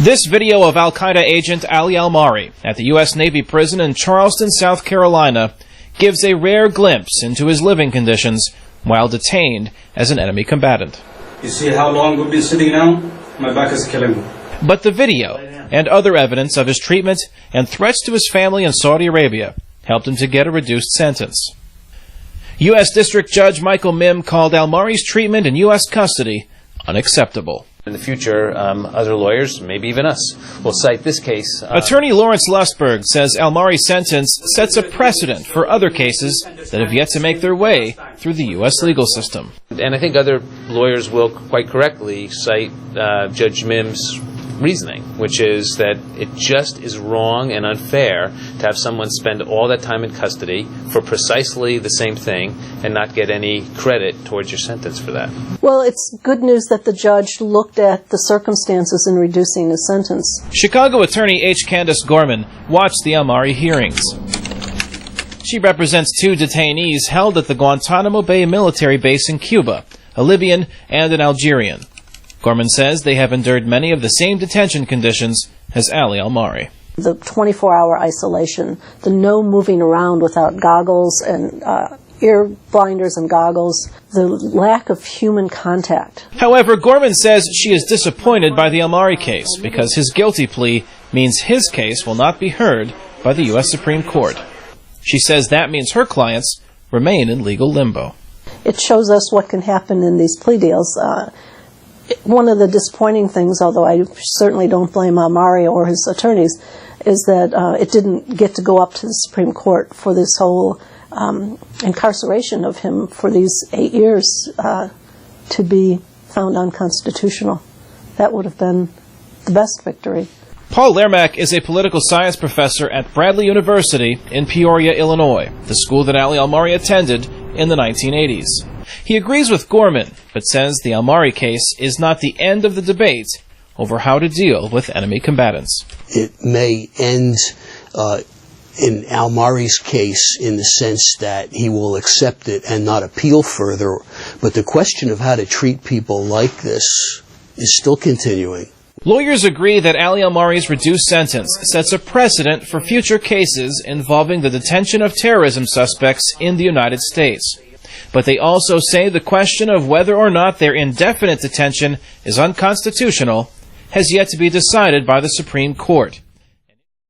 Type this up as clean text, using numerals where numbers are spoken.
This video of Al-Qaeda agent Ali Al-Mari at the U.S. Navy prison in Charleston, South Carolina, gives a rare glimpse into his living conditions while detained as an enemy combatant. You see how long we've been sitting now? My back is killing me. But the video and other evidence of his treatment and threats to his family in Saudi Arabia helped him to get a reduced sentence. U.S. District Judge Michael Mim called Al-Mari's treatment in U.S. custody unacceptable. In the future, other lawyers, maybe even us, will cite this case. Attorney Lawrence Lustberg says Al-Mari's sentence sets a precedent for other cases that have yet to make their way through the U.S. legal system. And I think other lawyers will quite correctly cite Judge Mim's reasoning, which is that it just is wrong and unfair to have someone spend all that time in custody for precisely the same thing and not get any credit towards your sentence for that. Well, it's good news that the judge looked at the circumstances in reducing the sentence. Chicago attorney H. Candace Gorman watched the Al-Mari hearings. She represents two detainees held at the Guantanamo Bay military base in Cuba, a Libyan and an Algerian. Gorman says they have endured many of the same detention conditions as Ali Al-Mari. The 24-hour isolation, the no moving around without goggles and ear blinders and goggles, the lack of human contact. However, Gorman says she is disappointed by the Al-Mari case because his guilty plea means his case will not be heard by the U.S. Supreme Court. She says that means her clients remain in legal limbo. It shows us what can happen in these plea deals. One of the disappointing things, although I certainly don't blame Al-Mari or his attorneys, is that it didn't get to go up to the Supreme Court for this whole incarceration of him for these 8 years to be found unconstitutional. That would have been the best victory. Paul Lermack is a political science professor at Bradley University in Peoria, Illinois, the school that Ali Al-Mari attended in the 1980s. He agrees with Gorman, but says the Al-Mari case is not the end of the debate over how to deal with enemy combatants. It may end in Al-Mari's case in the sense that he will accept it and not appeal further, but the question of how to treat people like this is still continuing. Lawyers agree that Ali Al-Mari's reduced sentence sets a precedent for future cases involving the detention of terrorism suspects in the United States. But they also say the question of whether or not their indefinite detention is unconstitutional has yet to be decided by the Supreme Court.